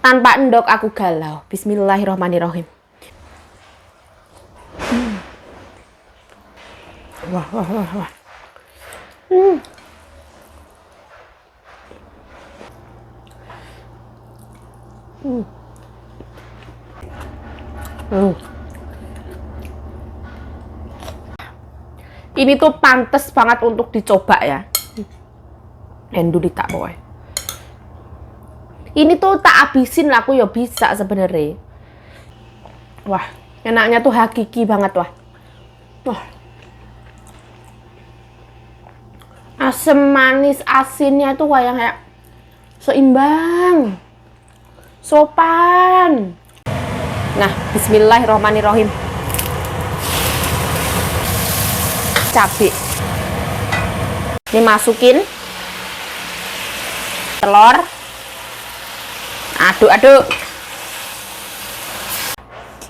Tanpa endok aku galau. Bismillahirrahmanirrahim. Wah, wah, wah, wah. Ini tuh pantes banget untuk dicoba ya. Endu tak boy. Ini tuh tak abisin lah, aku ya bisa sebenarnya. Wah, enaknya tuh hakiki banget wah. Wah. Asam manis asinnya tuh kayak seimbang. Sopan. Nah, bismillahirrahmanirrahim. Cabai. Ini masukin telur. Aduk-aduk.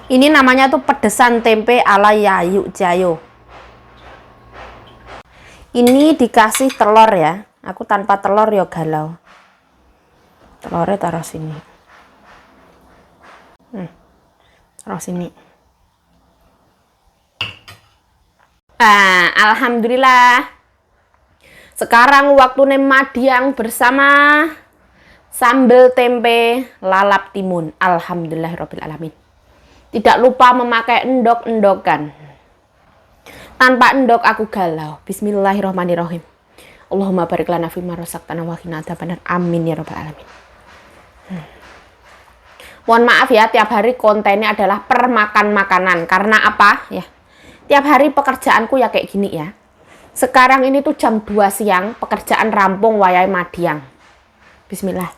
Ini namanya tuh pedesan tempe ala Yayu Jayo. Ini dikasih telur ya. Aku tanpa telur ya galau. Telurnya taruh sini. Taruh sini. Alhamdulillah. Sekarang waktunya madiang bersama sambal tempe lalap timun. Alhamdulillahirrahmanirrahim. Tidak lupa memakai endok-endokan. Tanpa endok aku galau. Bismillahirrahmanirrahim. Allahumma barik lana fima razaqtana wa qina adzabannar. Amin ya rabbal alamin. Mohon maaf ya, tiap hari kontennya adalah permakan makanan. Karena apa? Ya. Tiap hari pekerjaanku ya kayak gini ya. Sekarang ini tuh jam 2 siang, pekerjaan rampung wayai madiang. Bismillah.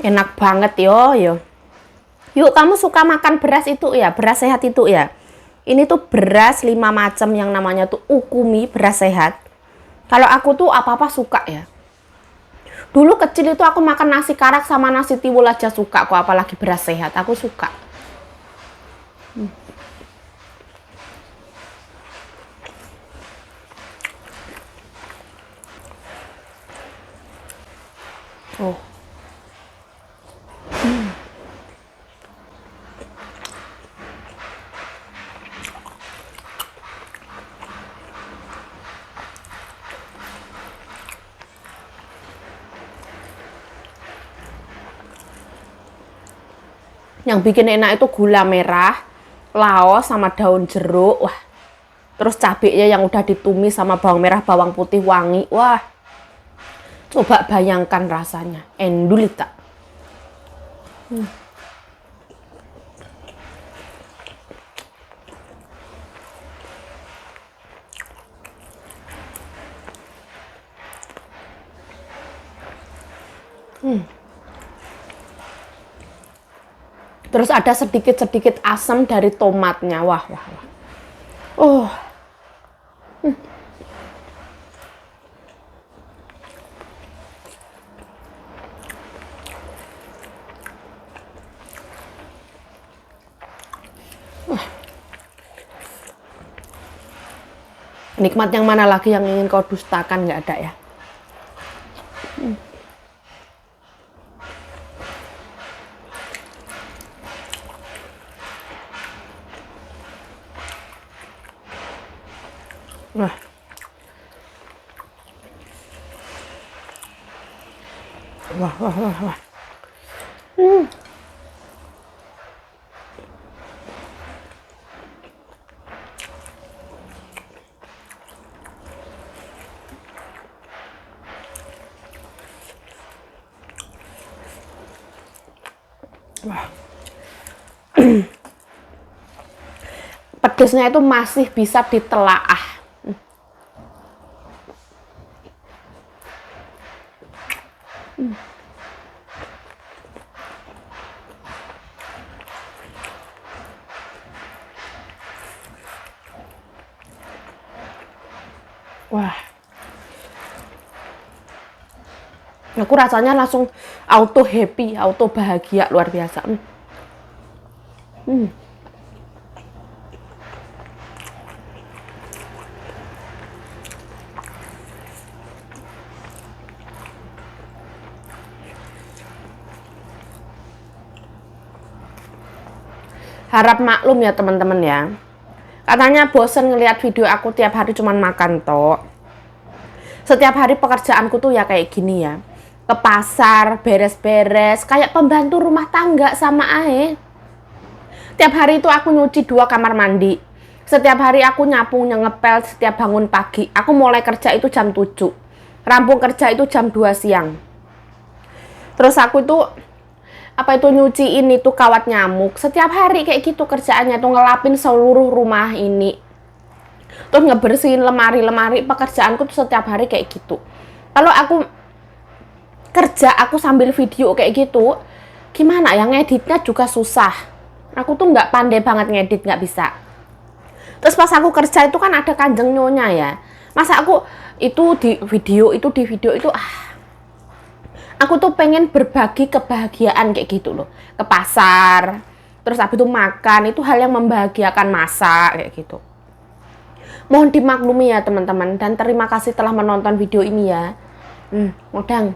Enak banget yo. Yuk, kamu suka makan beras itu ya, beras sehat itu ya. Ini tuh beras 5 macam yang namanya tuh ukumi, beras sehat. Kalau aku tuh apa-apa suka ya. Dulu kecil itu aku makan nasi karak sama nasi tiwul aja suka kok, apalagi beras sehat. Aku suka. Oh. Yang bikin enak itu gula merah, laos sama daun jeruk. Wah. Terus cabenya yang udah ditumis sama bawang merah, bawang putih wangi. Wah. Coba bayangkan rasanya. Endulita. Terus ada sedikit-sedikit asam dari tomatnya. Wah, wah, wah. Oh. Nikmat yang mana lagi yang ingin kau dustakan, nggak ada ya? Wah. Wah, wah, wah, wah. Wah. Pedesnya itu masih bisa ditelaah. Wah. Aku rasanya langsung auto happy, auto bahagia luar biasa. Hmm. Harap maklum ya teman-teman ya. Katanya bosen ngelihat video aku tiap hari cuman makan toh. Setiap hari pekerjaanku tuh ya kayak gini ya. Ke pasar, beres-beres, kayak pembantu rumah tangga sama ae. Tiap hari itu aku nyuci 2 kamar mandi. Setiap hari aku nyapu, ngepel setiap bangun pagi. Aku mulai kerja itu jam 7. Rampung kerja itu jam 2 siang. Terus aku itu nyuciin itu kawat nyamuk. Setiap hari kayak gitu kerjaannya tuh ngelapin seluruh rumah ini. Terus ngebersihin lemari-lemari. Pekerjaanku tuh setiap hari kayak gitu. Kalau aku kerja, aku sambil video kayak gitu, gimana ya, ngeditnya juga susah. Aku tuh nggak pandai banget ngedit, nggak bisa. Terus pas aku kerja itu kan ada kanjeng nyonya ya. Masa aku itu di video itu aku tuh pengen berbagi kebahagiaan kayak gitu loh. Ke pasar, terus habis itu makan, itu hal yang membahagiakan, masak kayak gitu. Mohon dimaklumi ya teman-teman, dan terima kasih telah menonton video ini ya. Modang.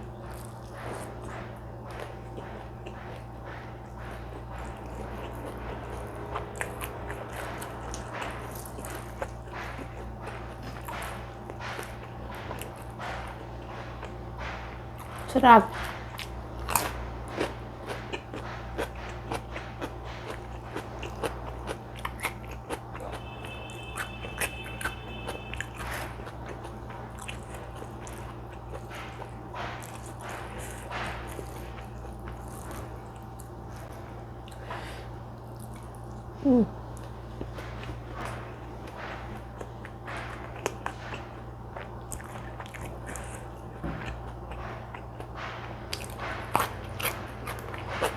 Sedap.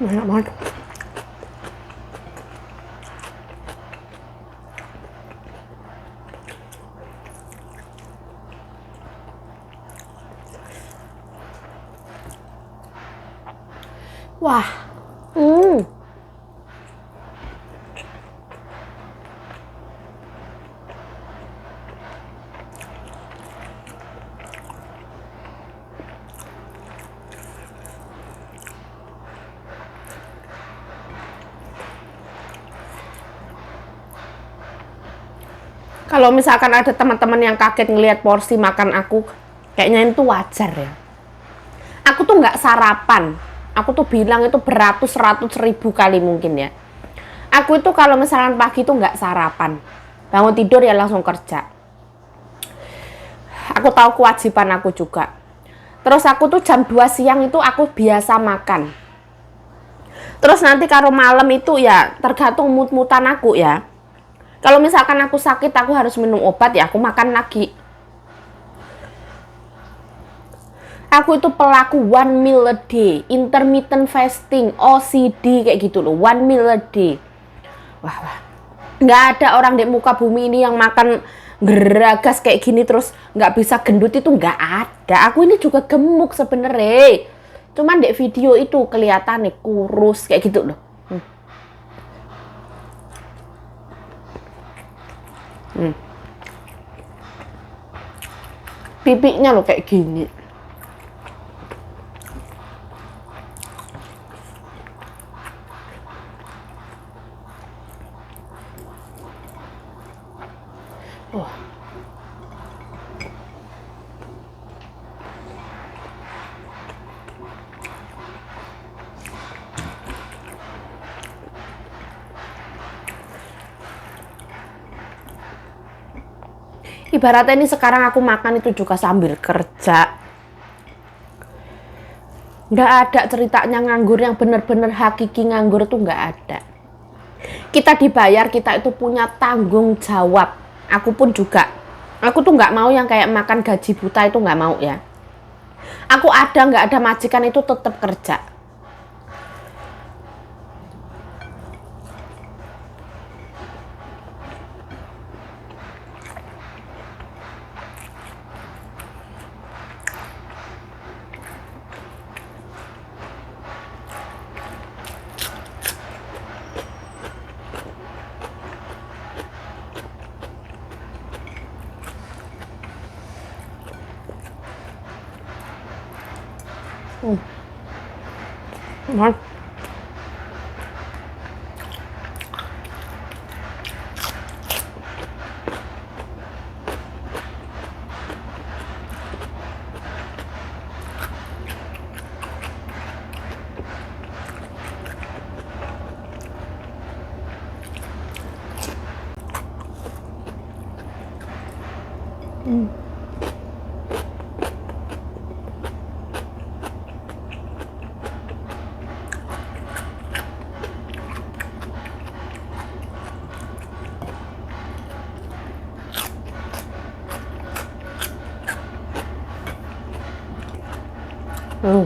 Enak banget. Wah. Kalau misalkan ada teman-teman yang kaget ngelihat porsi makan aku, kayaknya itu wajar ya. Aku tuh nggak sarapan. Aku tuh bilang itu beratus-ratus ribu kali mungkin ya. Aku itu kalau misalkan pagi tuh nggak sarapan. Bangun tidur ya langsung kerja. Aku tahu kewajiban aku juga. Terus aku tuh jam 2 siang itu aku biasa makan. Terus nanti kalau malam itu ya tergantung mood-moodan aku ya. Kalau misalkan aku sakit, aku harus minum obat ya, aku makan lagi. Aku itu pelaku 1 meal a day, intermittent fasting, OCD kayak gitu loh, 1 meal a day. Wah. Nggak ada orang di muka bumi ini yang makan geragas kayak gini terus nggak bisa gendut, itu nggak ada. Aku ini juga gemuk sebenernya. Cuman di video itu kelihatan nih kurus kayak gitu loh. Pipinya loh kayak gini. Ibaratnya ini sekarang aku makan itu juga sambil kerja. Nggak ada ceritanya nganggur yang bener-bener hakiki nganggur tuh nggak ada. Kita dibayar, kita itu punya tanggung jawab. Aku pun juga. Aku tuh nggak mau yang kayak makan gaji buta, itu nggak mau ya. Aku ada nggak ada majikan itu tetap kerja. Mas. Hmm.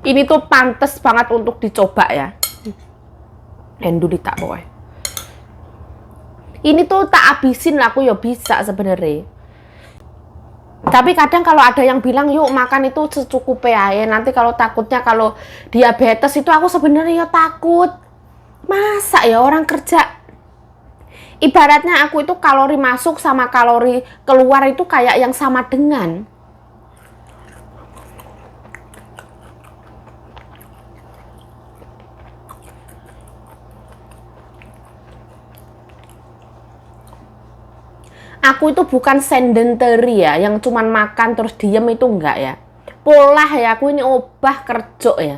Ini tuh pantes banget untuk dicoba ya. Enduli tak boy. Ini tuh tak habisin lah aku ya bisa sebenarnya. Tapi kadang kalau ada yang bilang yuk makan itu secukupnya ya. Nanti kalau takutnya kalau diabetes itu aku sebenarnya ya takut. Masa ya orang kerja. Ibaratnya aku itu kalori masuk sama kalori keluar itu kayak yang sama dengan. Aku itu bukan sedentary ya, yang cuman makan terus diem itu enggak ya. Pola ya, aku ini obah kerja ya.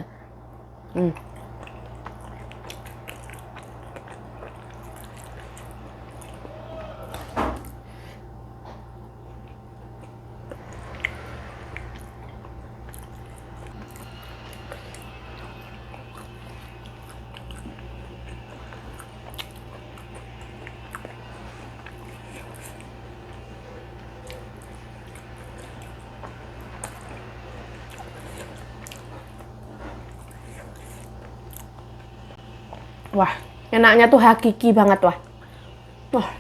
Wah, enaknya tuh hakiki banget wah. Wah.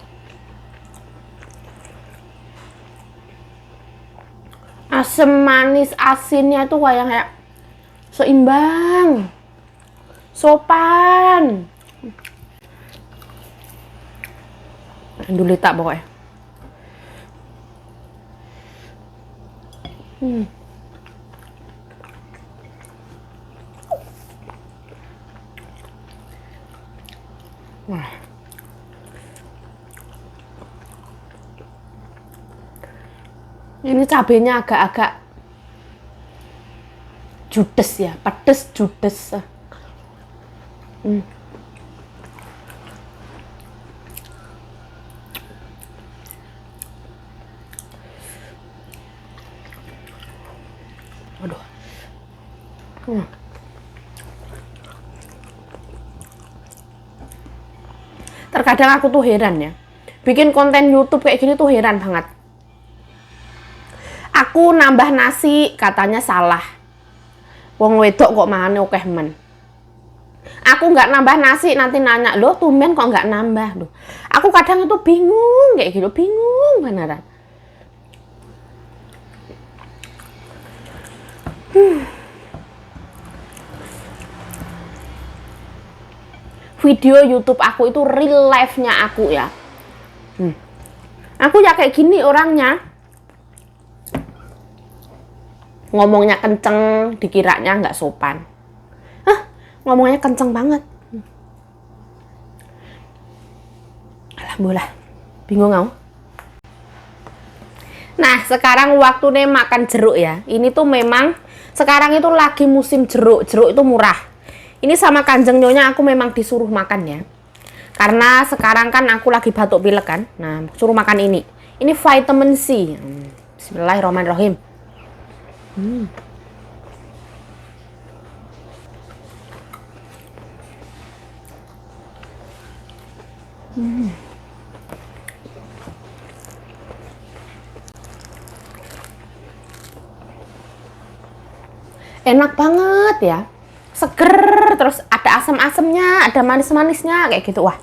Asam manis asinnya tuh kayak seimbang. Sopan. Dulu tak pokoknya. Wah. Ini cabenya agak-agak judes ya, pedes judes. Aduh. Terkadang aku tuh heran ya. Bikin konten YouTube kayak gini tuh heran banget. Aku nambah nasi katanya salah. Wong wedok kok mangan akeh men. Aku nggak nambah nasi nanti nanya, "Loh, tumben kok nggak nambah?" Loh. Aku kadang itu bingung kayak gitu, bingung beneran. Video YouTube aku itu real life-nya aku ya. Aku ya kayak gini orangnya. Ngomongnya kenceng, dikiranya nggak sopan. Hah, ngomongnya kenceng banget. Alhamdulillah, bingung kamu? Nah, sekarang waktunya makan jeruk ya. Ini tuh memang sekarang itu lagi musim jeruk. Jeruk itu murah. Ini sama Kanjeng Nyonya aku memang disuruh makan ya. Karena sekarang kan aku lagi batuk pilek kan. Nah, suruh makan ini. Ini vitamin C. Bismillahirrahmanirrahim. Enak banget ya. Seger, terus ada asam-asamnya, ada manis-manisnya kayak gitu. Wah.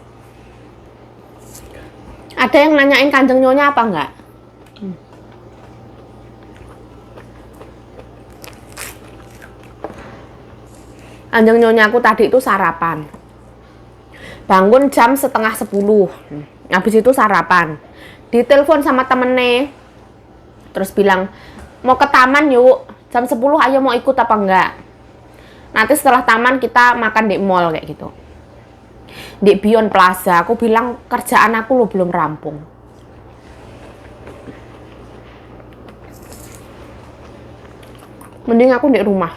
Ada yang nanyain Kanjeng Nyonya apa enggak? Anjing nyonya aku tadi itu sarapan. Bangun jam setengah 10. Habis itu sarapan. Ditelepon sama temennya. Terus bilang, mau ke taman yuk. Jam 10 ayo mau ikut apa enggak? Nanti setelah taman kita makan di mall kayak gitu. Di Beyond Plaza. Aku bilang kerjaan aku lo belum rampung. Mending aku di rumah.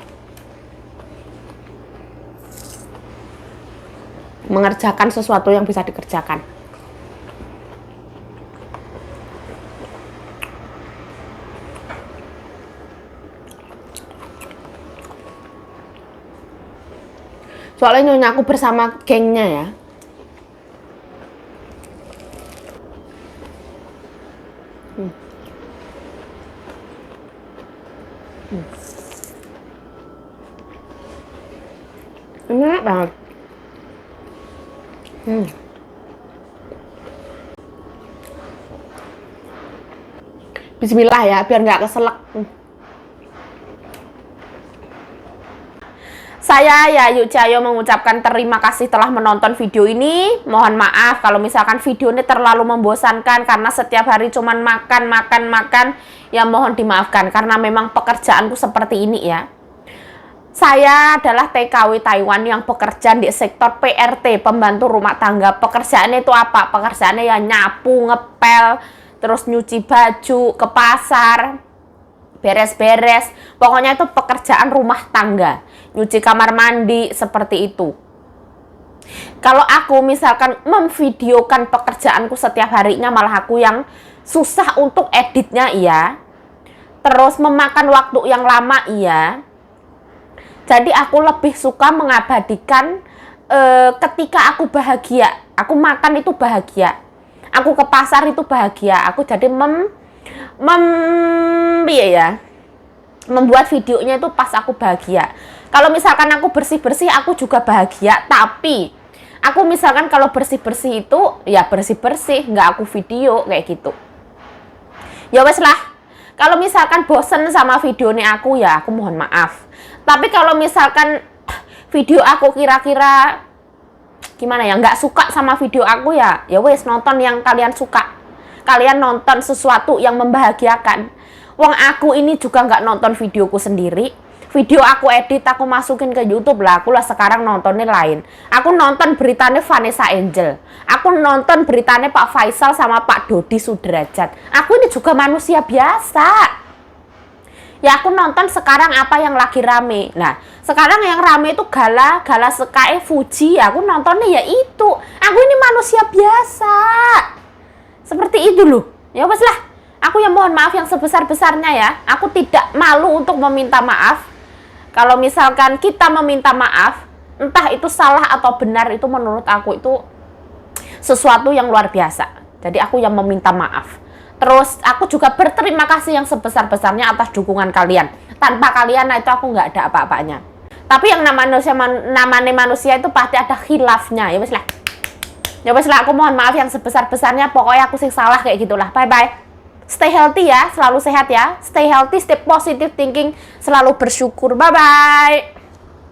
Mengerjakan sesuatu yang bisa dikerjakan. Soalnya nyonya aku bersama gengnya ya. Enak banget. Bismillah ya, biar nggak keselak. Saya Yayu Cahyo mengucapkan terima kasih telah menonton video ini. Mohon maaf kalau misalkan video ini terlalu membosankan karena setiap hari cuman makan. Ya mohon dimaafkan karena memang pekerjaanku seperti ini ya. Saya adalah TKW Taiwan yang bekerja di sektor PRT, pembantu rumah tangga. Pekerjaannya itu apa? Pekerjaannya ya nyapu, ngepel, terus nyuci baju, ke pasar, beres-beres. Pokoknya itu pekerjaan rumah tangga. Nyuci kamar mandi, seperti itu. Kalau aku misalkan memvideokan pekerjaanku setiap harinya, malah aku yang susah untuk editnya iya. Terus memakan waktu yang lama iya. Jadi aku lebih suka mengabadikan ketika aku bahagia. Aku makan itu bahagia. Aku ke pasar itu bahagia. Aku jadi membuat videonya itu pas aku bahagia. Kalau misalkan aku bersih-bersih, aku juga bahagia. Tapi aku misalkan kalau bersih-bersih itu ya bersih-bersih, nggak aku video kayak gitu. Ya wes lah. Kalau misalkan bosen sama videonya aku ya aku mohon maaf. Tapi kalau misalkan video aku kira-kira gimana ya, nggak suka sama video aku ya wes nonton yang kalian suka. Kalian nonton sesuatu yang membahagiakan. Wong aku ini juga nggak nonton videoku sendiri. Video aku edit, aku masukin ke YouTube lah. Aku lah sekarang nontonnya lain. Aku nonton beritanya Vanessa Angel. Aku nonton beritanya Pak Faisal sama Pak Dodi Sudrajat. Aku ini juga manusia biasa. Ya aku nonton sekarang apa yang lagi rame. Nah, sekarang yang rame itu Gala Sky Fuji. Aku nontonnya ya itu. Aku ini manusia biasa. Seperti itu loh. Ya wes lah. Aku yang mohon maaf yang sebesar-besarnya ya. Aku tidak malu untuk meminta maaf. Kalau misalkan kita meminta maaf, entah itu salah atau benar, itu menurut aku itu sesuatu yang luar biasa. Jadi aku yang meminta maaf. Terus aku juga berterima kasih yang sebesar-besarnya atas dukungan kalian. Tanpa kalian, nah itu aku nggak ada apa-apanya. Tapi yang namanya manusia itu pasti ada khilafnya. Ya wes lah. Ya wes lah, aku mohon maaf yang sebesar-besarnya. Pokoknya aku sih salah kayak gitulah. Bye-bye. Stay healthy ya, selalu sehat ya. Stay healthy, stay positive thinking, selalu bersyukur. Bye-bye.